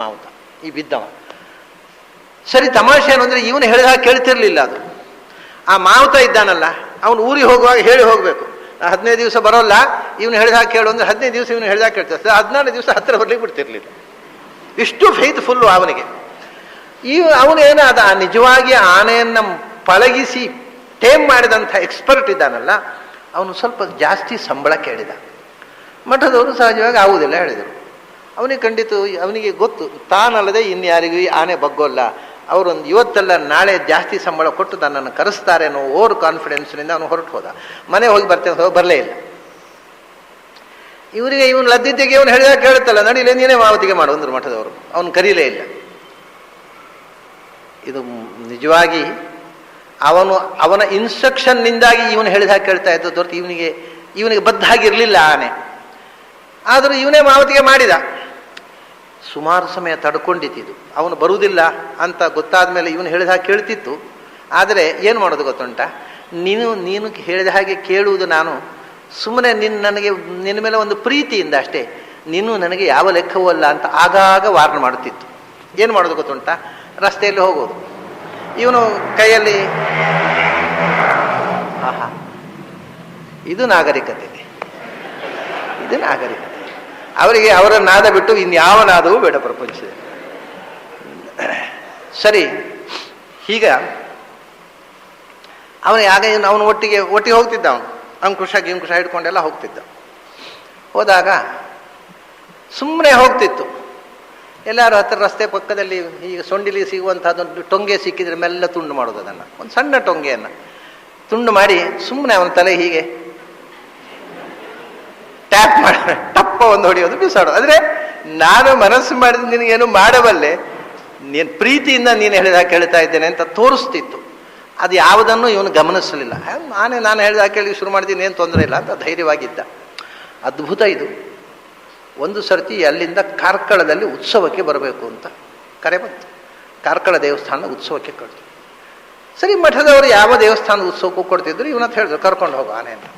ಮಾವುತ ಈ ಬಿದ್ದವ. ಸರಿ, ತಮಾಷೆ ಏನು ಅಂದರೆ ಇವನು ಹೇಳಿದ ಕೇಳ್ತಿರ್ಲಿಲ್ಲ ಅದು. ಆ ಮಾವುತ ಇದ್ದಾನಲ್ಲ, ಅವನು ಊರಿಗೆ ಹೋಗುವಾಗ ಹೇಳಿ ಹೋಗಬೇಕು, 15 ದಿವಸ ಬರೋಲ್ಲ, ಇವನು ಹೇಳಿದಾಗ ಕೇಳು ಅಂದರೆ 15 ದಿವಸ ಇವನು ಹೇಳಿದಾಗ ಕೇಳ್ತಾರೆ, 14 ದಿವಸ ಹತ್ತಿರ ಬರ್ಲಿಕ್ಕೆ ಬಿಡ್ತಿರ್ಲಿಲ್ಲ. ಇಷ್ಟು ಫೇತ್ಫುಲ್ಲು ಅವನಿಗೆ. ಅವನು ಏನಾದ, ನಿಜವಾಗಿ ಆನೆಯನ್ನು ಪಳಗಿಸಿ ಟೇಮ್ ಮಾಡಿದಂಥ ಎಕ್ಸ್ಪರ್ಟ್ ಇದ್ದಾನಲ್ಲ, ಅವನು ಸ್ವಲ್ಪ ಜಾಸ್ತಿ ಸಂಬಳ ಕೇಳಿದ. ಮಠದವರು ಸಹಜವಾಗಿ ಆಗುವುದಿಲ್ಲ ಹೇಳಿದರು. ಅವನಿಗೆ ಖಂಡಿತ, ಅವನಿಗೆ ಗೊತ್ತು ತಾನಲ್ಲದೆ ಇನ್ಯಾರಿಗೂ ಈ ಆನೆ ಬಗ್ಗೋಲ್ಲ, ಅವರೊಂದು ಇವತ್ತಲ್ಲ ನಾಳೆ ಜಾಸ್ತಿ ಸಂಬಳ ಕೊಟ್ಟು ನನ್ನನ್ನು ಕರೆಸ್ತಾರೆ ಅನ್ನೋ ಓವರ್ ಕಾನ್ಫಿಡೆನ್ಸ್ನಿಂದ ಅವನು ಹೊರಟು ಹೋದ. ಮನೆ ಹೋಗಿ ಬರ್ತೇನೆ, ಬರಲೇ ಇಲ್ಲ. ಇವರಿಗೆ ಇವನು ಲದ್ದಿದ್ದೆಗೆ ಇವನು ಹೇಳಿದಾಗ ಕೇಳುತ್ತಲ್ಲ, ನಡೀಲೇ ನೀನೇ ಮಾವತಿಗೆ ಮಾಡು ಅಂದರು ಮಠದವರು. ಅವನು ಕರೀಲೇ ಇಲ್ಲ. ಇದು ನಿಜವಾಗಿ ಅವನ ಇನ್ಸ್ಟ್ರಕ್ಷನ್ನಿಂದಾಗಿ ಇವನು ಹೇಳಿದಾಗ ಕೇಳ್ತಾ ಇದ್ದು ಹೊರತು ಇವನಿಗೆ ಬದ್ಧಾಗಿರಲಿಲ್ಲ ಆನೆ. ಆದರೂ ಇವನೇ ಮಾವತಿಗೆ ಮಾಡಿದ. ಸುಮಾರು ಸಮಯ ತಡ್ಕೊಂಡಿದ್ದು. ಅವನು ಬರುವುದಿಲ್ಲ ಅಂತ ಗೊತ್ತಾದ ಮೇಲೆ ಇವನು ಹೇಳಿದ ಹಾಗೆ ಕೇಳ್ತಿತ್ತು. ಆದರೆ ಏನು ಮಾಡೋದು ಗೊತ್ತುಂಟ, ನೀನು ಹೇಳಿದ ಹಾಗೆ ಕೇಳುವುದು ನಾನು ಸುಮ್ಮನೆ ನಿನ್ನ ಮೇಲೆ ಒಂದು ಪ್ರೀತಿಯಿಂದ ಅಷ್ಟೇ, ನೀನು ನನಗೆ ಯಾವ ಲೆಕ್ಕವೂ ಅಲ್ಲ ಅಂತ ಆಗಾಗ ವಾರ್ನ್ ಮಾಡುತ್ತಿತ್ತು. ಏನು ಮಾಡೋದು ಗೊತ್ತುಂಟ, ರಸ್ತೆಯಲ್ಲಿ ಹೋಗೋದು, ಇವನು ಕೈಯಲ್ಲಿ ಆಹಾ, ಇದು ನಾಗರಿಕತೆ. ಅವರಿಗೆ ಅವರ ನಾದ ಬಿಟ್ಟು ಇನ್ಯಾವ ನಾದವೂ ಬೇಡ ಪ್ರಪಂಚದಲ್ಲಿ. ಸರಿ, ಹೀಗ ಅವನು ಒಟ್ಟಿಗೆ ಹೋಗ್ತಿದ್ದ. ಅವನು ಅಂಕುಶ ಹಿಡ್ಕೊಂಡೆಲ್ಲ ಹೋಗ್ತಿದ್ದ. ಹೋದಾಗ ಸುಮ್ಮನೆ ಹೋಗ್ತಿತ್ತು. ಎಲ್ಲರೂ ಹತ್ತಿರ ರಸ್ತೆ ಪಕ್ಕದಲ್ಲಿ ಈಗ ಸೊಂಡಿಲಿ ಸಿಗುವಂಥದ್ದೊಂದು ಟೊಂಗೆ ಸಿಕ್ಕಿದ್ರೆ ಮೆಲ್ಲ ತುಂಡು ಮಾಡೋದು. ಅದನ್ನು ಒಂದು ಸಣ್ಣ ಟೊಂಗೆಯನ್ನು ತುಂಡು ಮಾಡಿ ಸುಮ್ಮನೆ ಅವನ ತಲೆ ಹೀಗೆ ಟ್ಯಾಪ್ ಮಾಡಿ ಟಪ್ಪ ಒಂದು ಹೊಡೆಯೋದು, ಬಿಸಾಡೋದು. ಅಂದರೆ ನಾನು ಮನಸ್ಸು ಮಾಡಿದ ನಿನಗೇನು ಮಾಡಬಲ್ಲೆ, ನೀನು ಪ್ರೀತಿಯಿಂದ ನೀನು ಹೇಳಿದಾಗ ಕೇಳ್ತಾ ಇದ್ದೇನೆ ಅಂತ ತೋರಿಸ್ತಿತ್ತು. ಅದು ಯಾವುದನ್ನು ಇವನು ಗಮನಿಸಲಿಲ್ಲ. ನಾನು ಹೇಳಿದಾಗ ಕೇಳಿ ಶುರು ಮಾಡಿದ್ದೀನಿ, ಏನು ತೊಂದರೆ ಇಲ್ಲ ಅಂತ ಧೈರ್ಯವಾಗಿದ್ದ. ಅದ್ಭುತ ಇದು. ಒಂದು ಸರ್ತಿ ಅಲ್ಲಿಂದ ಕಾರ್ಕಳದಲ್ಲಿ ಉತ್ಸವಕ್ಕೆ ಬರಬೇಕು ಅಂತ ಕರೆ ಬಂತು. ಕಾರ್ಕಳ ದೇವಸ್ಥಾನದ ಉತ್ಸವಕ್ಕೆ ಕರೆದು. ಸರಿ, ಮಠದವರು ಯಾವ ದೇವಸ್ಥಾನದ ಉತ್ಸವಕ್ಕೂ ಕೊಡ್ತಿದ್ರು, ಇವನಂತ ಹೇಳಿದ್ರು ಕರ್ಕೊಂಡು ಹೋಗೋ ಆನೆಯನ್ನು.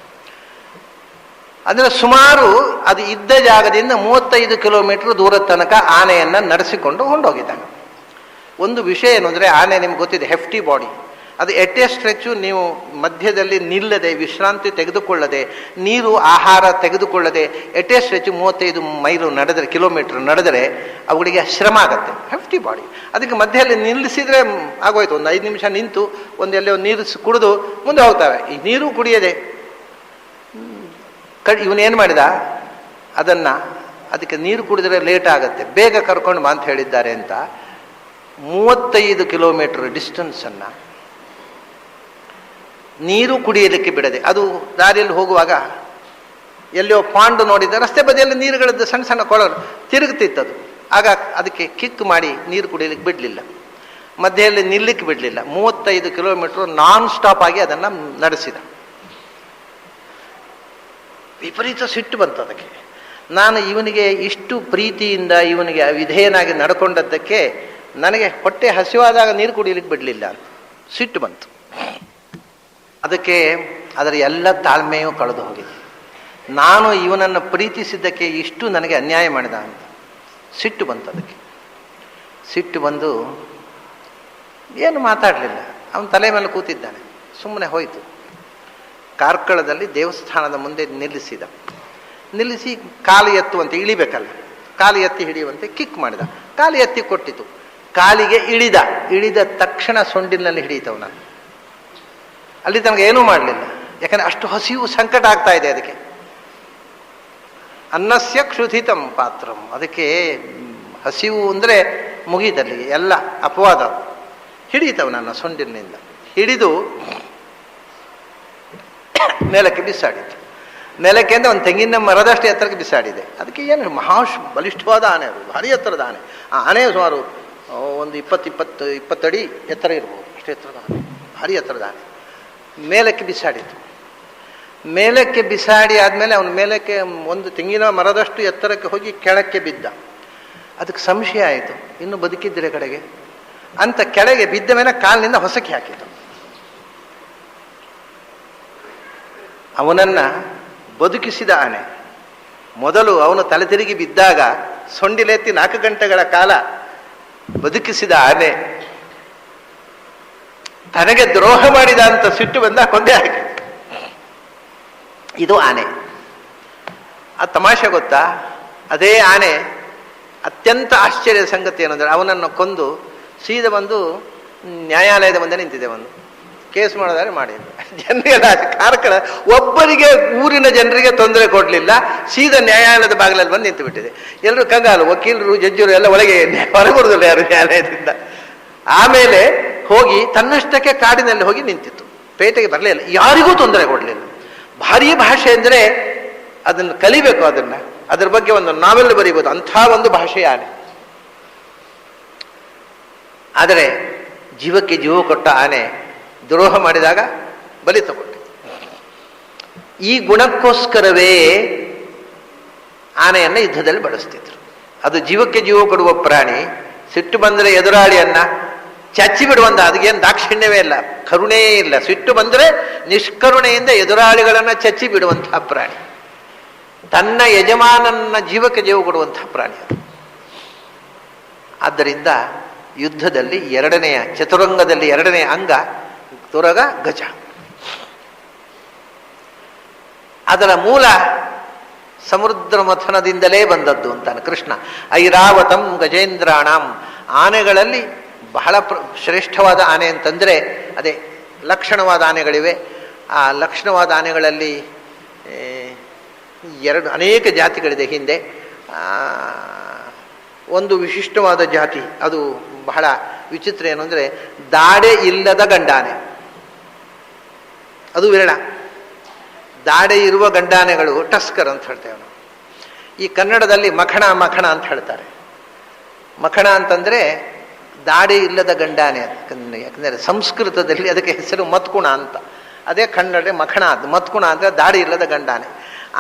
ಅಂದರೆ ಸುಮಾರು ಅದು ಇದ್ದ ಜಾಗದಿಂದ 35 ಕಿಲೋಮೀಟರ್ ದೂರದ ತನಕ ಆನೆಯನ್ನು ನಡೆಸಿಕೊಂಡು ಹೊಂಡೋಗಿದ್ದಾಗ. ಒಂದು ವಿಷಯ ಏನು ಅಂದರೆ, ಆನೆ ನಿಮ್ಗೆ ಗೊತ್ತಿದೆ, ಹೆಫ್ಟಿ ಬಾಡಿ. ಅದು ಎಟ್ಟೆ ಸ್ಟ್ರೆಚ್ಚು ನೀವು ಮಧ್ಯದಲ್ಲಿ ನಿಲ್ಲದೆ, ವಿಶ್ರಾಂತಿ ತೆಗೆದುಕೊಳ್ಳದೆ, ನೀರು ಆಹಾರ ತೆಗೆದುಕೊಳ್ಳದೆ ಎಟ್ಟೆ ಸ್ಟ್ರೆಚ್ಚು 35 ಮೈಲು ನಡೆದರೆ, ಕಿಲೋಮೀಟರ್ ನಡೆದರೆ ಅವುಗಳಿಗೆ ಶ್ರಮ ಆಗುತ್ತೆ. Hefty body. ಅದಕ್ಕೆ ಮಧ್ಯದಲ್ಲಿ ನಿಲ್ಲಿಸಿದರೆ ಆಗೋಯ್ತು. ಒಂದು 5 ನಿಮಿಷ ನಿಂತು ಎಲ್ಲೋ ನೀರು ಕುಡಿದು ಮುಂದೆ ಹೋಗ್ತವೆ. ಈ ನೀರು ಕುಡಿಯದೆ ಇವನೇನು ಮಾಡಿದ, ಅದಕ್ಕೆ ನೀರು ಕುಡಿದ್ರೆ ಲೇಟ್ ಆಗುತ್ತೆ, ಬೇಗ ಕರ್ಕೊಂಡು ಬಾ ಅಂತ ಹೇಳಿದ್ದಾರೆ ಅಂತ 35 ಕಿಲೋಮೀಟರ್ ಡಿಸ್ಟೆನ್ಸನ್ನು ನೀರು ಕುಡಿಯಲಿಕ್ಕೆ ಬಿಡದೆ, ಅದು ದಾರಿಯಲ್ಲಿ ಹೋಗುವಾಗ ಎಲ್ಲೋ ಪಾಂಡು ನೋಡಿದ, ರಸ್ತೆ ಬದಿಯಲ್ಲಿ ನೀರುಗಳದ್ದು ಸಣ್ಣ ಸಣ್ಣ ಕೊಳಗಳು ತಿರುಗುತ್ತಿತ್ತದು. ಆಗ ಅದಕ್ಕೆ ಕಿಕ್ ಮಾಡಿ ನೀರು ಕುಡಿಯಲಿಕ್ಕೆ ಬಿಡಲಿಲ್ಲ, ಮಧ್ಯೆಯಲ್ಲಿ ನಿಲ್ಲಕ್ಕೆ ಬಿಡಲಿಲ್ಲ. 35 ಕಿಲೋಮೀಟರ್ ನಾನ್ ಸ್ಟಾಪ್ ಆಗಿ ಅದನ್ನು ನಡೆಸಿದ. ವಿಪರೀತ ಸಿಟ್ಟು ಬಂತು ಅದಕ್ಕೆ. ನಾನು ಇವನಿಗೆ ಇಷ್ಟು ಪ್ರೀತಿಯಿಂದ ಇವನಿಗೆ ವಿಧೇಯನಾಗಿ ನಡ್ಕೊಂಡದ್ದಕ್ಕೆ ನನಗೆ ಹೊಟ್ಟೆ ಹಸಿವಾದಾಗ ನೀರು ಕುಡಿಯಲಿಕ್ಕೆ ಬಿಡಲಿಲ್ಲ ಅಂತ ಸಿಟ್ಟು ಬಂತು. ಅದಕ್ಕೆ ಅದರ ಎಲ್ಲ ತಾಳ್ಮೆಯೂ ಕಳೆದು ಹೋಗಿದೆ. ನಾನು ಇವನನ್ನು ಪ್ರೀತಿಸಿದ್ದಕ್ಕೆ ಇಷ್ಟು ನನಗೆ ಅನ್ಯಾಯ ಮಾಡಿದ ಅಂತ ಸಿಟ್ಟು ಬಂತು ಅದಕ್ಕೆ. ಸಿಟ್ಟು ಬಂದು ಏನು ಮಾತಾಡಲಿಲ್ಲ. ಅವನ ತಲೆ ಮೇಲೆ ಕೂತಿದ್ದಾನೆ. ಸುಮ್ಮನೆ ಹೋಯಿತು. ಕಾರ್ಕಳದಲ್ಲಿ ದೇವಸ್ಥಾನದ ಮುಂದೆ ನಿಲ್ಲಿಸಿ ಕಾಲು ಎತ್ತುವಂತೆ, ಇಳಿಬೇಕಲ್ಲ, ಕಾಲು ಎತ್ತಿ ಹಿಡಿಯುವಂತೆ ಕಿಕ್ ಮಾಡಿದ. ಕಾಲು ಎತ್ತಿ ಕೊಟ್ಟಿತು. ಕಾಲಿಗೆ ಇಳಿದ ತಕ್ಷಣ ಸೊಂಡಿಲಿನಲ್ಲಿ ಹಿಡಿಯಿತವನ. ಅಲ್ಲಿ ತನಗೆ ಏನೂ ಮಾಡಲಿಲ್ಲ. ಯಾಕಂದರೆ ಅಷ್ಟು ಹಸಿವು ಸಂಕಟ ಆಗ್ತಾ ಇದೆ ಅದಕ್ಕೆ. ಅನ್ನಸ್ಯ ಕ್ಷುಧಿತಂ ಪಾತ್ರಂ. ಅದಕ್ಕೆ ಹಸಿವು ಅಂದರೆ ಮುಗಿದಲ್ಲಿ ಎಲ್ಲ ಅಪವಾದ. ಹಿಡಿಯಿತವ ನನ್ನ ಸೊಂಡಿಲಿನಿಂದ ಹಿಡಿದು ನೆಲಕ್ಕೆ ಬಿಸಾಡಿತು. ನೆಲಕ್ಕೆ ಅಂದರೆ ಒಂದು ತೆಂಗಿನ ಮರದಷ್ಟು ಎತ್ತರಕ್ಕೆ ಬಿಸಾಡಿದೆ. ಅದಕ್ಕೆ ಏನು ಬಲಿಷ್ಠವಾದ ಆನೆ, ಅದು ಭಾರಿ ಎತ್ತರದ ಆನೆ. ಆ ಆನೆ ಸುಮಾರು ಒಂದು 20 ಅಡಿ ಎತ್ತರ ಇರ್ಬೋದು, ಅಷ್ಟು ಎತ್ತರದ ಆನೆ, ಭಾರಿ ಎತ್ತರದ ಆನೆ. ಮೇಲಕ್ಕೆ ಬಿಸಾಡಿತು. ಮೇಲಕ್ಕೆ ಬಿಸಾಡಿ ಆದಮೇಲೆ ಅವನ ಮೇಲಕ್ಕೆ ಒಂದು ತೆಂಗಿನ ಮರದಷ್ಟು ಎತ್ತರಕ್ಕೆ ಹೋಗಿ ಕೆಳಕ್ಕೆ ಬಿದ್ದ. ಅದಕ್ಕೆ ಸಂಶಯ ಆಯಿತು, ಇನ್ನು ಬದುಕಿದ್ದರೆ ಕಡೆಗೆ ಅಂತ ಕೆಳಗೆ ಬಿದ್ದ ಮೇಲೆ ಕಾಲಿನಿಂದ ಹೊಸಕ್ಕೆ ಹಾಕಿತು. ಅವನನ್ನು ಬದುಕಿಸಿದ ಆನೆ. ಮೊದಲು ಅವನು ತಲೆ ತಿರುಗಿ ಬಿದ್ದಾಗ ಸೊಂಡಿಲೆತ್ತಿ 4 ಗಂಟೆಗಳ ಕಾಲ ಬದುಕಿಸಿದ ಆನೆ ತನಗೆ ದ್ರೋಹ ಮಾಡಿದ ಅಂತ ಸಿಟ್ಟು ಬಂದ ಕೊಂದೆ ಹಾಕಿ. ಇದು ಆನೆ. ಆ ತಮಾಷೆ ಗೊತ್ತಾ? ಅದೇ ಆನೆ ಅತ್ಯಂತ ಆಶ್ಚರ್ಯದ ಸಂಗತಿ ಏನಂದ್ರೆ ಅವನನ್ನು ಕೊಂದು ಸೀದ ಬಂದು ನ್ಯಾಯಾಲಯದ ಮುಂದೆ ನಿಂತಿದೆ. ಒಂದು ಕೇಸ್ ಮಾಡೋದಾದ್ರೆ ಮಾಡಿದ್ರು. ಜನರಿಗೆ ಕಾರ್ಕಳ ಒಬ್ಬರಿಗೆ ಊರಿನ ಜನರಿಗೆ ತೊಂದರೆ ಕೊಡಲಿಲ್ಲ, ಸೀದಾ ನ್ಯಾಯಾಲಯದ ಬಾಗಿಲಲ್ಲಿ ಬಂದು ನಿಂತು ಬಿಟ್ಟಿದೆ. ಎಲ್ಲರೂ ಕಂಗಾಲು, ವಕೀಲರು ಜಡ್ಜರು ಎಲ್ಲ ಒಳಗೆ ಹೊರಬರುದಿಲ್ಲ ಯಾರು ನ್ಯಾಯಾಲಯದಿಂದ. ಆಮೇಲೆ ಹೋಗಿ ತನ್ನಷ್ಟಕ್ಕೆ ಕಾಡಿನಲ್ಲಿ ಹೋಗಿ ನಿಂತಿತ್ತು, ಪೇಟೆಗೆ ಬರಲಿಲ್ಲ, ಯಾರಿಗೂ ತೊಂದರೆ ಕೊಡಲಿಲ್ಲ. ಭಾರೀ ಭಾಷೆ ಅಂದರೆ ಅದನ್ನು ಕಲಿಬೇಕು, ಅದ್ರ ಬಗ್ಗೆ ಒಂದು ನಾವೆಲ್ ಬರೀಬೋದು, ಅಂಥ ಒಂದು ಭಾಷೆ ಆನೆ. ಆದರೆ ಜೀವಕ್ಕೆ ಜೀವ ಕೊಟ್ಟ ಆನೆ ದ್ರೋಹ ಮಾಡಿದಾಗ ಬಲಿ ತಗೊಂಡು. ಈ ಗುಣಕ್ಕೋಸ್ಕರವೇ ಆನೆಯನ್ನು ಯುದ್ಧದಲ್ಲಿ ಬಳಸ್ತಿದ್ರು. ಅದು ಜೀವಕ್ಕೆ ಜೀವ ಕೊಡುವ ಪ್ರಾಣಿ. ಸಿಟ್ಟು ಬಂದರೆ ಎದುರಾಳಿಯನ್ನ ಚಚ್ಚಿ ಬಿಡುವಂತ, ಅದಕ್ಕೇನು ದಾಕ್ಷಿಣ್ಯವೇ ಇಲ್ಲ, ಕರುಣೆಯೇ ಇಲ್ಲ. ಸಿಟ್ಟು ಬಂದರೆ ನಿಷ್ಕರುಣೆಯಿಂದ ಎದುರಾಳಿಗಳನ್ನ ಚಚ್ಚಿ ಬಿಡುವಂತಹ ಪ್ರಾಣಿ. ತನ್ನ ಯಜಮಾನನ ಜೀವಕ್ಕೆ ಜೀವ ಕೊಡುವಂತಹ ಪ್ರಾಣಿ ಅದು. ಆದ್ದರಿಂದ ಯುದ್ಧದಲ್ಲಿ ಚತುರಂಗದಲ್ಲಿ 2ನೇ ಅಂಗ ತುರಗ, ಗಜ. ಅದರ ಮೂಲ ಸಮುದ್ರ ಮಥನದಿಂದಲೇ ಬಂದದ್ದು ಅಂತಾನೆ ಕೃಷ್ಣ. ಐರಾವತಂ ಗಜೇಂದ್ರಾಣಂ. ಆನೆಗಳಲ್ಲಿ ಬಹಳ ಶ್ರೇಷ್ಠವಾದ ಆನೆ ಅಂತಂದರೆ ಅದೇ ಲಕ್ಷಣವಾದ ಆನೆಗಳಿವೆ. ಆ ಲಕ್ಷಣವಾದ ಆನೆಗಳಲ್ಲಿ ಅನೇಕ ಜಾತಿಗಳಿದೆ. ಹಿಂದೆ ಒಂದು ವಿಶಿಷ್ಟವಾದ ಜಾತಿ, ಅದು ಬಹಳ ವಿಚಿತ್ರ. ಏನು ಅಂದರೆ ದಾಡೆ ಇಲ್ಲದ ಗಂಡಾನೆ. ಅದು ವಿರಳ. ದಾಡೆ ಇರುವ ಗಂಡಾನೆಗಳು ಟಸ್ಕರ್ ಅಂತ ಹೇಳ್ತೇವೆ ನಾವು. ಈ ಕನ್ನಡದಲ್ಲಿ ಮಖಣ ಅಂತ ಹೇಳ್ತಾರೆ. ಮಖಣ ಅಂತಂದರೆ ದಾಡೆ ಇಲ್ಲದ ಗಂಡಾನೆ. ಯಾಕಂದರೆ ಸಂಸ್ಕೃತದಲ್ಲಿ ಅದಕ್ಕೆ ಹೆಸರು ಮತ್ಕುಣ ಅಂತ. ಅದೇ ಕನ್ನಡ ಮಖಣ. ಅದು ಮತ್ಕುಣ ಅಂದರೆ ದಾಡೆ ಇಲ್ಲದ ಗಂಡಾನೆ.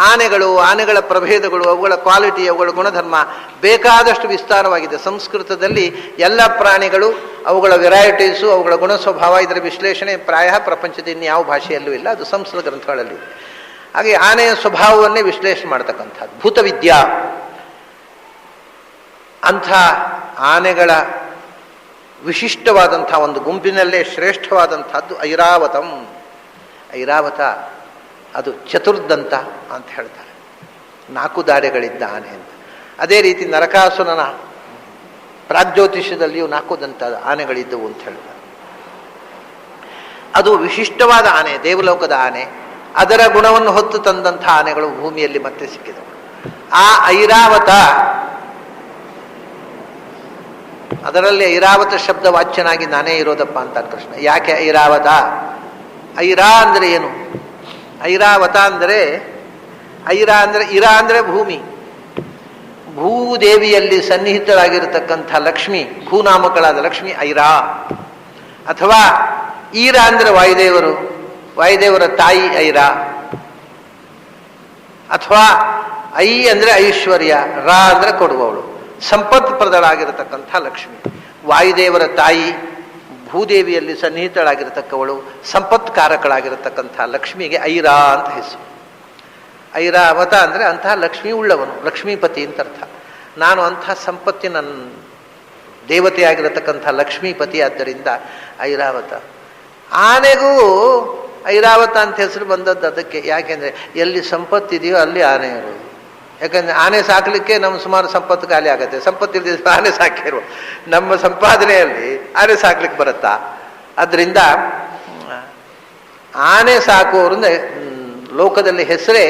ಆನೆಗಳ ಪ್ರಭೇದಗಳು, ಅವುಗಳ ಕ್ವಾಲಿಟಿ, ಅವುಗಳ ಗುಣಧರ್ಮ ಬೇಕಾದಷ್ಟು ವಿಸ್ತಾರವಾಗಿದೆ. ಸಂಸ್ಕೃತದಲ್ಲಿ ಎಲ್ಲ ಪ್ರಾಣಿಗಳು, ಅವುಗಳ ವೆರೈಟೀಸು, ಅವುಗಳ ಗುಣ ಸ್ವಭಾವ, ಇದರ ವಿಶ್ಲೇಷಣೆ ಪ್ರಾಯ ಪ್ರಪಂಚದ ಇನ್ಯಾವ ಭಾಷೆಯಲ್ಲೂ ಇಲ್ಲ. ಅದು ಸಂಸ್ಕೃತ ಗ್ರಂಥಗಳಲ್ಲಿ. ಹಾಗೆ ಆನೆಯ ಸ್ವಭಾವವನ್ನೇ ವಿಶ್ಲೇಷಣೆ ಮಾಡ್ತಕ್ಕಂಥದ್ದು ಭೂತವಿದ್ಯಾ. ಅಂಥ ಆನೆಗಳ ವಿಶಿಷ್ಟವಾದಂಥ ಒಂದು ಗುಂಪಿನಲ್ಲೇ ಶ್ರೇಷ್ಠವಾದಂಥದ್ದು ಐರಾವತಂ. ಐರಾವತ ಅದು ಚತುರ್ದಂತ ಅಂತ ಹೇಳ್ತಾರೆ. 4 ದಾಡೆಗಳಿದ್ದ ಆನೆ ಅಂತ. ಅದೇ ರೀತಿ ನರಕಾಸುರನ ಪ್ರಾಗ್ಜ್ಯೋತಿಷ್ಯದಲ್ಲಿಯೂ 4 ದಂತದ ಆನೆಗಳಿದ್ದವು ಅಂತ ಹೇಳ್ತಾರೆ. ಅದು ವಿಶಿಷ್ಟವಾದ ಆನೆ, ದೇವಲೋಕದ ಆನೆ. ಅದರ ಗುಣವನ್ನು ಹೊತ್ತು ತಂದಂಥ ಆನೆಗಳು ಭೂಮಿಯಲ್ಲಿ ಮತ್ತೆ ಸಿಕ್ಕಿದವು. ಆ ಐರಾವತ, ಅದರಲ್ಲಿ ಐರಾವತ ಶಬ್ದ ವಾಚ್ಯನಾಗಿ ನಾನೇ ಇರೋದಪ್ಪ ಅಂತ ಕೃಷ್ಣ. ಯಾಕೆ ಐರಾವತ? ಐರಾ ಅಂದರೆ ಏನು? ಐರಾವತ ಅಂದರೆ ಇರಾ ಅಂದರೆ ಭೂಮಿ. ಭೂದೇವಿಯಲ್ಲಿ ಸನ್ನಿಹಿತರಾಗಿರತಕ್ಕಂಥ ಲಕ್ಷ್ಮಿ, ಭೂನಾಮಕಳಾದ ಲಕ್ಷ್ಮಿ ಐರಾ. ಅಥವಾ ಈರಾ ಅಂದರೆ ವಾಯುದೇವರ ತಾಯಿ ಐರಾ. ಅಥವಾ ಐ ಅಂದರೆ ಐಶ್ವರ್ಯ, ರಾ ಅಂದರೆ ಕೊಡುವವಳು, ಸಂಪತ್ಪ್ರದಳಾಗಿರತಕ್ಕಂಥ ಲಕ್ಷ್ಮಿ. ವಾಯುದೇವರ ತಾಯಿ, ಭೂದೇವಿಯಲ್ಲಿ ಸನ್ನಿಹಿತಳಾಗಿರತಕ್ಕವಳು, ಸಂಪತ್ಕಾರಕಳಾಗಿರತಕ್ಕಂಥ ಲಕ್ಷ್ಮಿಗೆ ಐರಾ ಅಂತ ಹೆಸರು. ಐರಾವತ ಅಂದರೆ ಅಂತಹ ಲಕ್ಷ್ಮಿ ಉಳ್ಳವನು, ಲಕ್ಷ್ಮೀಪತಿ ಅಂತ ಅರ್ಥ. ನಾನು ಅಂಥ ಸಂಪತ್ತಿನ ದೇವತೆಯಾಗಿರತಕ್ಕಂಥ ಲಕ್ಷ್ಮೀಪತಿ, ಆದ್ದರಿಂದ ಐರಾವತ. ಆನೆಗೂ ಐರಾವತ ಅಂತ ಹೆಸರು ಬಂದದ್ದು ಅದಕ್ಕೆ. ಯಾಕೆಂದರೆ ಎಲ್ಲಿ ಸಂಪತ್ತಿದೆಯೋ ಅಲ್ಲಿ ಆನೆ ಇರೋದು. ಯಾಕಂದರೆ ಆನೆ ಸಾಕಲಿಕ್ಕೆ ನಮ್ಮ ಸುಮಾರು ಸಂಪತ್ತು ಖಾಲಿ ಆಗುತ್ತೆ. ಸಂಪತ್ತಿಲ್ಲದೆ ಆನೆ ಸಾಕಿರುವ ನಮ್ಮ ಸಂಪಾದನೆಯಲ್ಲಿ ಆನೆ ಸಾಕ್ಲಿಕ್ಕೆ ಬರುತ್ತಾ? ಅದರಿಂದ ಆನೆ ಸಾಕುವವರಿಂದ ಲೋಕದಲ್ಲಿ ಹೆಸರೇ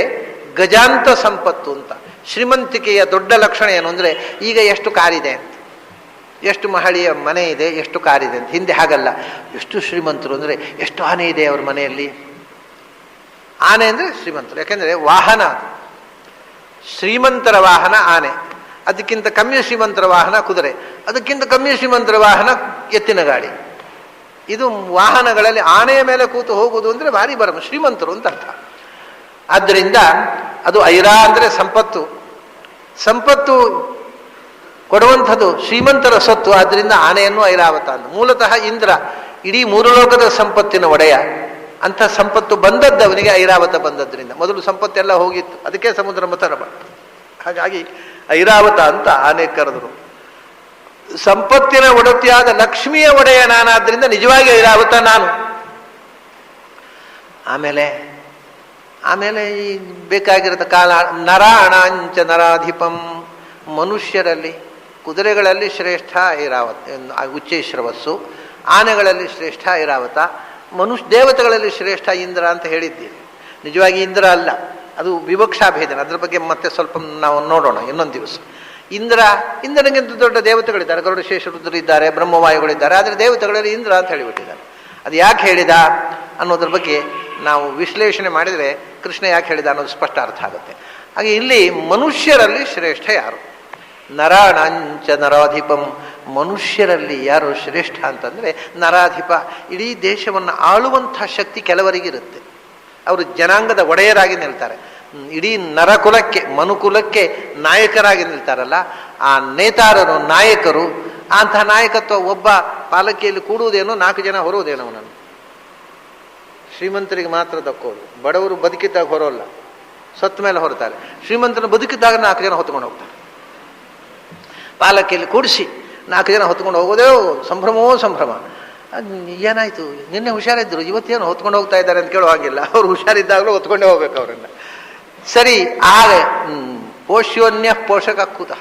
ಗಜಾಂತ ಸಂಪತ್ತು ಅಂತ. ಶ್ರೀಮಂತಿಕೆಯ ದೊಡ್ಡ ಲಕ್ಷಣ ಏನು ಅಂದರೆ ಈಗ ಎಷ್ಟು ಕಾರಿದೆ ಅಂತ, ಎಷ್ಟು ಮಹಡಿಯ ಮನೆ ಇದೆ, ಎಷ್ಟು ಕಾರಿದೆ ಅಂತ. ಹಿಂದೆ ಹಾಗಲ್ಲ. ಎಷ್ಟು ಶ್ರೀಮಂತರು ಅಂದರೆ ಎಷ್ಟು ಆನೆ ಇದೆ ಅವ್ರ ಮನೆಯಲ್ಲಿ. ಆನೆ ಅಂದರೆ ಶ್ರೀಮಂತರು. ಯಾಕೆಂದರೆ ವಾಹನ, ಶ್ರೀಮಂತರ ವಾಹನ ಆನೆ. ಅದಕ್ಕಿಂತ ಕಮ್ಮಿ ಶ್ರೀಮಂತರ ವಾಹನ ಕುದುರೆ. ಅದಕ್ಕಿಂತ ಕಮ್ಮಿ ಶ್ರೀಮಂತರ ವಾಹನ ಎತ್ತಿನ ಗಾಡಿ. ಇದು ವಾಹನಗಳಲ್ಲಿ ಆನೆಯ ಮೇಲೆ ಕೂತು ಹೋಗುವುದು ಅಂದರೆ ಭಾರಿ ಬರಮ ಶ್ರೀಮಂತರು ಅಂತ ಅರ್ಥ. ಆದ್ದರಿಂದ ಅದು ಐರಾ ಅಂದರೆ ಸಂಪತ್ತು. ಸಂಪತ್ತು ಕೊಡುವಂಥದ್ದು ಶ್ರೀಮಂತರ ಸೊತ್ತು. ಆದ್ದರಿಂದ ಆನೆಯನ್ನು ಐರಾವತ ಅಂತ. ಮೂಲತಃ ಇಂದ್ರ ಇಡೀ 3 ಲೋಕದ ಸಂಪತ್ತಿನ ಒಡೆಯ. ಅಂಥ ಸಂಪತ್ತು ಬಂದದ್ದು ಅವನಿಗೆ ಐರಾವತ ಬಂದದ್ರಿಂದ. ಮೊದಲು ಸಂಪತ್ತೆಲ್ಲ ಹೋಗಿತ್ತು, ಅದಕ್ಕೆ ಸಮುದ್ರ ಮಥನ. ಹಾಗಾಗಿ ಐರಾವತ ಅಂತ ಆನೆ ಕರೆದರು. ಸಂಪತ್ತಿನ ಒಡತಿಯಾದ ಲಕ್ಷ್ಮಿಯ ಒಡೆಯ ನಾನಾದ್ರಿಂದ ನಿಜವಾಗಿ ಐರಾವತ ನಾನು. ಆಮೇಲೆ ಈ ಬೇಕಾಗಿರದ ಕಾಲ ನರಾಣಾಂಚ ನರಾಧಿಪಂ, ಮನುಷ್ಯರಲ್ಲಿ ಕುದುರೆಗಳಲ್ಲಿ ಶ್ರೇಷ್ಠ ಐರಾವತ ಉಚ್ಚೈಶ್ರವಸ್ಸು, ಆನೆಗಳಲ್ಲಿ ಶ್ರೇಷ್ಠ ಐರಾವತ, ದೇವತೆಗಳಲ್ಲಿ ಶ್ರೇಷ್ಠ ಇಂದ್ರ ಅಂತ ಹೇಳಿದ್ದೀರಿ. ನಿಜವಾಗಿ ಇಂದ್ರ ಅಲ್ಲ, ಅದು ವಿವಕ್ಷಾ ಭೇದನ. ಅದ್ರ ಬಗ್ಗೆ ಮತ್ತೆ ಸ್ವಲ್ಪ ನಾವು ನೋಡೋಣ ಇನ್ನೊಂದು ದಿವಸ. ಇಂದ್ರನಿಗಿಂತ ದೊಡ್ಡ ದೇವತೆಗಳಿದ್ದಾರೆ, ಗರುಡಶೇಷ ರುದ್ರರಿದ್ದಾರೆ, ಬ್ರಹ್ಮವಾಯುಗಳಿದ್ದಾರೆ. ಆದರೆ ದೇವತೆಗಳಲ್ಲಿ ಇಂದ್ರ ಅಂತ ಹೇಳಿಬಿಟ್ಟಿದ್ದಾರೆ. ಅದು ಯಾಕೆ ಹೇಳಿದ ಅನ್ನೋದ್ರ ಬಗ್ಗೆ ನಾವು ವಿಶ್ಲೇಷಣೆ ಮಾಡಿದರೆ ಕೃಷ್ಣ ಯಾಕೆ ಹೇಳಿದ ಅನ್ನೋದು ಸ್ಪಷ್ಟ ಅರ್ಥ ಆಗುತ್ತೆ. ಹಾಗೆ ಇಲ್ಲಿ ಮನುಷ್ಯರಲ್ಲಿ ಶ್ರೇಷ್ಠ ಯಾರು? ನರಾಣಾಂಚ ನರಾಧಿಪಂ, ಮನುಷ್ಯರಲ್ಲಿ ಯಾರು ಶ್ರೇಷ್ಠ ಅಂತಂದರೆ ನರಾಧಿಪ. ಇಡೀ ದೇಶವನ್ನು ಆಳುವಂಥ ಶಕ್ತಿ ಕೆಲವರಿಗಿರುತ್ತೆ. ಅವರು ಜನಾಂಗದ ಒಡೆಯರಾಗಿ ನಿಲ್ತಾರೆ. ಇಡೀ ನರಕುಲಕ್ಕೆ, ಮನುಕುಲಕ್ಕೆ ನಾಯಕರಾಗಿ ನಿಲ್ತಾರಲ್ಲ, ಆ ನೇತಾರರು, ನಾಯಕರು. ಅಂತಹ ನಾಯಕತ್ವ ಒಬ್ಬ ಪಾಲಕಿಯಲ್ಲಿ ಕೂಡುವುದೇನೋ 4 ಜನ ಹೊರುವುದೇನೋ. ಅವನನ್ನು ಶ್ರೀಮಂತರಿಗೆ ಮಾತ್ರ ದಕ್ಕೋದು, ಬಡವರು ಬದುಕಿದ್ದಾಗ ಹೊರೋಲ್ಲ, ಸತ್ತ ಮೇಲೆ ಹೊರತಾರೆ. ಶ್ರೀಮಂತನ ಬದುಕಿದ್ದಾಗ 4 ಜನ ಹೊತ್ಕೊಂಡು ಹೋಗ್ತಾರೆ. ಪಾಲಕಿಯಲ್ಲಿ ಕೂಡಿಸಿ 4 ಜನ ಹೊತ್ಕೊಂಡು ಹೋಗೋದೇ ಸಂಭ್ರಮವೋ ಸಂಭ್ರಮ. ಏನಾಯ್ತು, ನಿನ್ನೆ ಹುಷಾರಿದ್ರು, ಇವತ್ತೇನು ಹೊತ್ಕೊಂಡು ಹೋಗ್ತಾ ಇದ್ದಾರೆ ಅಂತ ಕೇಳೋ ಹಾಗಿಲ್ಲ. ಅವ್ರು ಹುಷಾರಿದ್ದಾಗಲೂ ಹೊತ್ಕೊಂಡೇ ಹೋಗ್ಬೇಕು ಅವರನ್ನು. ಸರಿ, ಆಗ ಪೋಷ್ಯೋನ್ಯ ಪೋಷಕ ಕುತಃ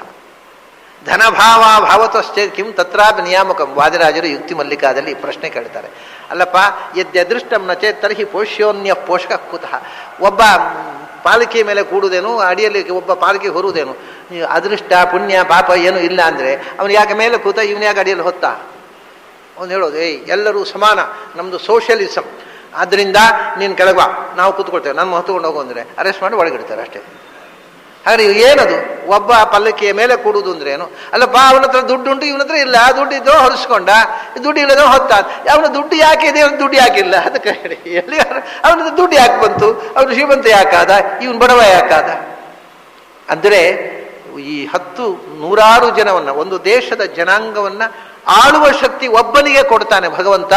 ಧನಭಾವ ಭಾವತಶ್ಚೇ ಕಿಂ ತತ್ರಾಪಿ ನಿಯಾಮಕಂ. ವಾದಿರಾಜರು ಯುಕ್ತಿ ಮಲ್ಲಿಕಾದಲ್ಲಿ ಪ್ರಶ್ನೆ ಕೇಳ್ತಾರೆ. ಅಲ್ಲಪ್ಪ, ಯದ್ಯದೃಷ್ಟಂ ನಚೇತ್ ತರ್ಹಿ ಪೋಷ್ಯೋನ್ಯ ಪೋಷಕ ಕುತಃ. ಒಬ್ಬ ಪಾಲಿಕೆ ಮೇಲೆ ಕೂಡುವುದೇನು, ಅಡಿಯಲ್ಲಿ ಒಬ್ಬ ಪಾಲಿಕೆ ಹೊರುವುದೇನು? ಅದೃಷ್ಟ ಪುಣ್ಯ ಪಾಪ ಏನು ಇಲ್ಲ ಅಂದರೆ ಅವನು ಯಾಕೆ ಮೇಲೆ ಕೂತ, ಇವನು ಯಾಕೆ ಅಡಿಯಲ್ಲಿ ಹೊತ್ತ? ಅವನು ಹೇಳೋದು, ಎಲ್ಲರೂ ಸಮಾನ, ನಮ್ಮದು ಸೋಷಿಯಲಿಸಮ್, ಆದ್ದರಿಂದ ನೀನು ಕೆಳಗ ನಾವು ಕೂತ್ಕೊಳ್ತೇವೆ, ನನ್ನ ಹೊತ್ಕೊಂಡು ಹೋಗು ಅಂದರೆ ಅರೆಸ್ಟ್ ಮಾಡಿ ಒಳಗಿಡ್ತಾರೆ ಅಷ್ಟೇ. ಹಾಗೆ ಏನದು ಒಬ್ಬ ಪಲ್ಲಕ್ಕಿಯ ಮೇಲೆ ಕೂಡುವುದು ಅಂದ್ರೆ ಏನು? ಅಲ್ಲಪ್ಪ, ಅವನ ಹತ್ರ ದುಡ್ಡು ಉಂಟು, ಇವನ ಹತ್ರ ಇಲ್ಲ, ದುಡ್ಡಿದ್ದು ಹೊರಿಸ್ಕೊಂಡ, ದುಡ್ಡು ಇಲ್ಲದ ಹೊತ್ತ. ಅವನ ದುಡ್ಡು ಯಾಕೆ ಇದೆ, ಅವನ ದುಡ್ಡು ಯಾಕಿಲ್ಲ? ಅದಕ್ಕೆ ಹೇಳಿ, ಎಲ್ಲಿ ಅವನದು ದುಡ್ಡು ಯಾಕೆ ಬಂತು? ಅವನು ಶ್ರೀಮಂತ ಯಾಕಾದ, ಇವನು ಬಡವ ಯಾಕಾದ? ಅಂದರೆ ಈ 100 ಜನವನ್ನ, ಒಂದು ದೇಶದ ಜನಾಂಗವನ್ನ ಆಳುವ ಶಕ್ತಿ ಒಬ್ಬನಿಗೆ ಕೊಡ್ತಾನೆ ಭಗವಂತ.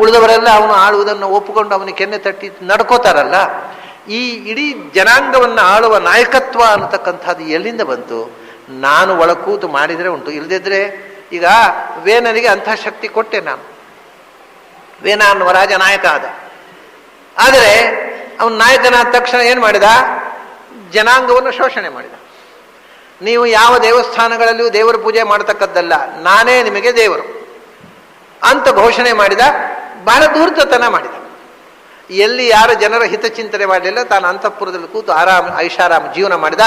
ಉಳಿದವರೆಲ್ಲ ಅವನು ಆಳುವುದನ್ನು ಒಪ್ಪಿಕೊಂಡು ಅವನಿಗೆ ಕೆನ್ನೆ ತಟ್ಟಿ ನಡ್ಕೋತಾರಲ್ಲ. ಈ ಇಡೀ ಜನಾಂಗವನ್ನು ಆಳುವ ನಾಯಕತ್ವ ಅನ್ನತಕ್ಕಂಥದ್ದು ಎಲ್ಲಿಂದ ಬಂತು? ನಾನು ಒಳಕೂತು ಮಾಡಿದರೆ ಉಂಟು, ಇಲ್ಲದಿದ್ರೆ ಈಗ ವೇನನಿಗೆ ಅಂಥ ಶಕ್ತಿ ಕೊಟ್ಟೆ ನಾನು. ವೇನ ಅನ್ನುವ ರಾಜ ನಾಯಕ ಆದ. ಆದರೆ ಅವನು ನಾಯಕನಾದ ತಕ್ಷಣ ಏನು ಮಾಡಿದ? ಜನಾಂಗವನ್ನು ಶೋಷಣೆ ಮಾಡಿದ. ನೀವು ಯಾವ ದೇವಸ್ಥಾನಗಳಲ್ಲಿಯೂ ದೇವರ ಪೂಜೆ ಮಾಡತಕ್ಕದ್ದಲ್ಲ, ನಾನೇ ನಿಮಗೆ ದೇವರು ಅಂತ ಘೋಷಣೆ ಮಾಡಿದ. ಬಹಳ ಧೂರ್ತತನ ಮಾಡಿದ. ಎಲ್ಲಿ ಯಾರು ಜನರ ಹಿತಚಿಂತನೆ ಮಾಡಲಿಲ್ಲ, ತಾನು ಅಂತಃಪುರದಲ್ಲಿ ಕೂತು ಆರಾಮ ಐಷಾರಾಮ ಜೀವನ ಮಾಡಿದ.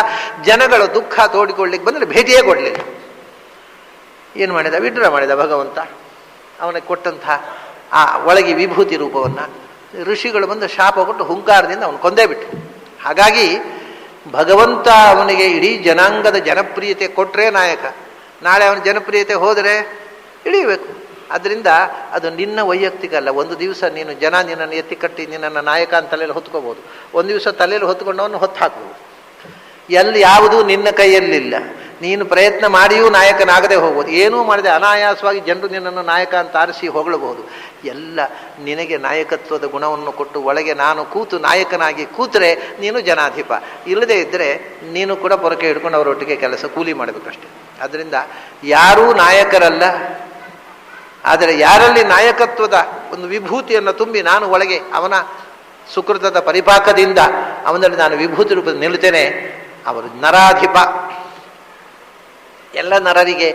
ಜನಗಳ ದುಃಖ ತೋಡಿಕೊಳ್ಳಿಕ್ಕೆ ಬಂದರೆ ಭೇಟಿಯೇ ಕೊಡಲಿಲ್ಲ. ಏನು ಮಾಡಿದ? ವಿಡ್ರಾ ಮಾಡಿದ ಭಗವಂತ ಅವನಿಗೆ ಕೊಟ್ಟಂಥ ಆ ಒಳಗೆ ವಿಭೂತಿ ರೂಪವನ್ನು. ಋಷಿಗಳು ಬಂದು ಶಾಪ ಕೊಟ್ಟು ಹುಂಕಾರದಿಂದ ಅವನು ಕೊಂದೇ ಬಿಟ್ಟು. ಹಾಗಾಗಿ ಭಗವಂತ ಅವನಿಗೆ ಇಡೀ ಜನಾಂಗದ ಜನಪ್ರಿಯತೆ ಕೊಟ್ಟರೆ ನಾಯಕ. ನಾಳೆ ಅವನ ಜನಪ್ರಿಯತೆ ಹೋದರೆ ಇಳಿಯಬೇಕು. ಅದರಿಂದ ಅದು ನಿನ್ನ ವೈಯಕ್ತಿಕ ಅಲ್ಲ. ಒಂದು ದಿವಸ ನೀನು ಜನ ನಿನ್ನನ್ನು ಎತ್ತಿ ಕಟ್ಟಿ ನಿನ್ನನ್ನು ನಾಯಕ ಅಂತ ತಲೆಯಲ್ಲಿ ಹೊತ್ಕೋಬೋದು. ಒಂದು ದಿವಸ ತಲೆಯಲ್ಲಿ ಹೊತ್ಕೊಂಡವನು ಹೊತ್ತು ಹಾಕ್ಬೋದು. ಎಲ್ಲಿ ಯಾವುದೂ ನಿನ್ನ ಕೈಯಲ್ಲಿಲ್ಲ. ನೀನು ಪ್ರಯತ್ನ ಮಾಡಿಯೂ ನಾಯಕನಾಗದೆ ಹೋಗ್ಬೋದು. ಏನೂ ಮಾಡದೆ ಅನಾಯಾಸವಾಗಿ ಜನರು ನಿನ್ನನ್ನು ನಾಯಕ ಅಂತ ಆರಿಸಿ ಹೊಗಳಬಹುದು. ಎಲ್ಲ ನಿನಗೆ ನಾಯಕತ್ವದ ಗುಣವನ್ನು ಕೊಟ್ಟು ಒಳಗೆ ನಾನು ಕೂತು ನಾಯಕನಾಗಿ ಕೂತರೆ ನೀನು ಜನಾಧಿಪ. ಇಲ್ಲದೆ ಇದ್ದರೆ ನೀನು ಕೂಡ ಪೊರಕೆ ಹಿಡ್ಕೊಂಡು ಅವರೊಟ್ಟಿಗೆ ಕೆಲಸ ಕೂಲಿ ಮಾಡಬೇಕಷ್ಟೆ. ಆದ್ದರಿಂದ ಯಾರೂ ನಾಯಕರಲ್ಲ. ಆದರೆ ಯಾರಲ್ಲಿ ನಾಯಕತ್ವದ ಒಂದು ವಿಭೂತಿಯನ್ನು ತುಂಬಿ ನಾನು ಒಳಗೆ ಅವನ ಸುಕೃತದ ಪರಿಪಾಕದಿಂದ ಅವನಲ್ಲಿ ನಾನು ವಿಭೂತಿ ರೂಪದಲ್ಲಿ ನಿಲ್ತೇನೆ, ಅವರು ನರಾಧಿಪ. ಎಲ್ಲ ನರರಿಗೆ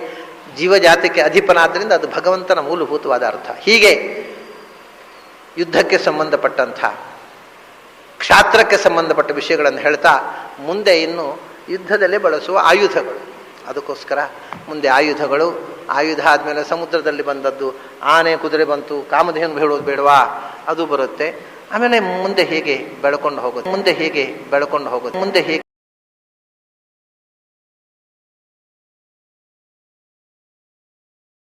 ಜೀವಜಾತಕ್ಕೆ ಅಧಿಪನಾದ್ದರಿಂದ ಅದು ಭಗವಂತನ ಮೂಲಭೂತವಾದ ಅರ್ಥ. ಹೀಗೆ ಯುದ್ಧಕ್ಕೆ ಸಂಬಂಧಪಟ್ಟಂಥ, ಕ್ಷಾತ್ರಕ್ಕೆ ಸಂಬಂಧಪಟ್ಟ ವಿಷಯಗಳನ್ನು ಹೇಳ್ತಾ ಮುಂದೆ ಇನ್ನು ಯುದ್ಧದಲ್ಲೇ ಬಳಸುವ ಆಯುಧಗಳು, ಅದಕ್ಕೋಸ್ಕರ ಮುಂದೆ ಆಯುಧಗಳು. ಆಯುಧ ಆದಮೇಲೆ ಸಮುದ್ರದಲ್ಲಿ ಬಂದದ್ದು ಆನೆ ಕುದುರೆ ಬಂತು, ಕಾಮಧೇನು ಹೇಳೋದು ಬೇಡವಾ ಅದು ಬರುತ್ತೆ. ಆಮೇಲೆ ಮುಂದೆ ಹೇಗೆ ಬೆಳ್ಕೊಂಡು ಹೋಗೋದು, ಮುಂದೆ ಹೇಗೆ